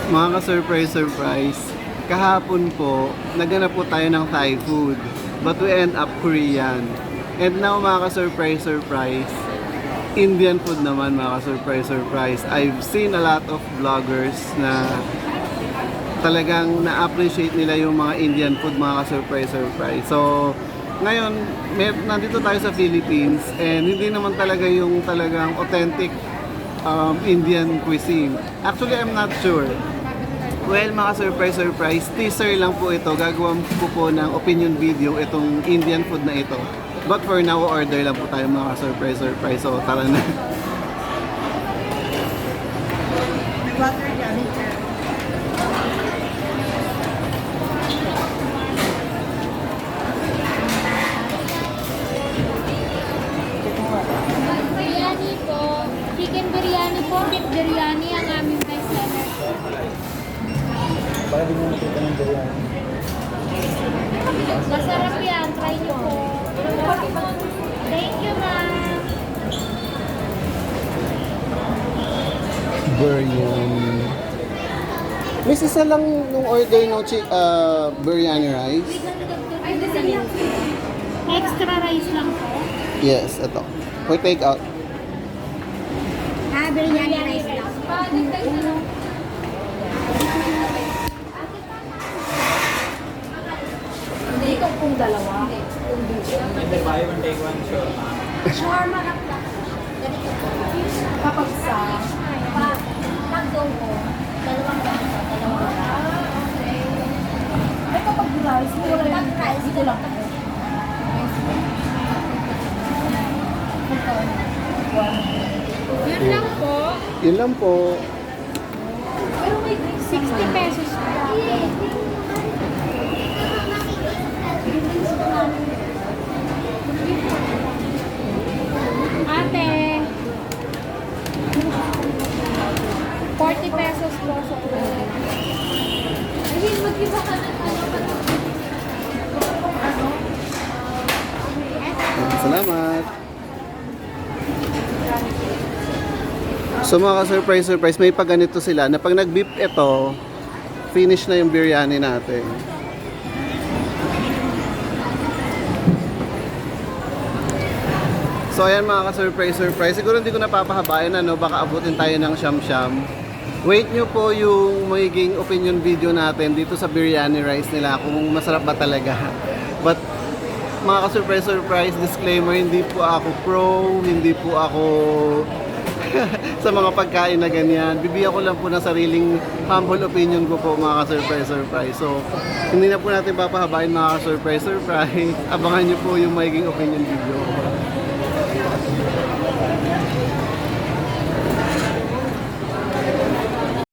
Mga ka-surprise, kahapon po, naganap po tayo ng Thai food. But we end up Korean. And now mga ka-surprise, Indian food naman mga ka-surprise. I've seen a lot of vloggers na talagang na-appreciate nila yung mga Indian food mga ka-surprise. So, ngayon, nandito tayo sa Philippines and hindi naman talaga yung talagang authentic Indian cuisine. Actually, I'm not sure. Well, mga surprise, teaser lang po ito. Gagawin ko po ng opinion video itong Indian food na ito. But for now, order lang po tayo mga surprise. So, tara na. Biryani po. Chicken biryani po. Beef biryani ang aming best seller po. Baka di mo makita ng biryani. Masarap yan. Try niyo po. Thank you, ma'am. Biryani. Miss, isa lang nung order ng biryani rice. Extra rice lang po. Yes, ito. For take out. Biryani rice lang. Hindi ito kung dalawa. Hindi, buy one, take one, sure. Shawarma ka lang. Ganito po. Kapag sa tatlo mo, dalawang ganito, dalawang okay. Ay, kapag rice, dito lang ako. Yun lang po. Yun lang po. Pero may 60 pesos po. Ate, 40 pesos po sa ulo. Ayun, mag-iba ka ng Salamat. So mga ka-surprise, may pag ganito sila na pag nag-beep ito, finish na yung biryani natin. So ayan mga ka-surprise, siguro hindi ko napapahabain, baka abutin tayo ng siyam-siyam. Wait nyo po yung magiging opinion video natin dito sa biryani rice nila kung masarap ba talaga. But mga ka-surprise, disclaimer, hindi po ako pro, hindi po ako sa mga pagkain na ganyan. Bibigyan ko lang po ng sariling humble opinion ko po mga ka-surprise. So, hindi na po natin papahabain mga ka-surprise. Abangan nyo po yung magiging opinion video.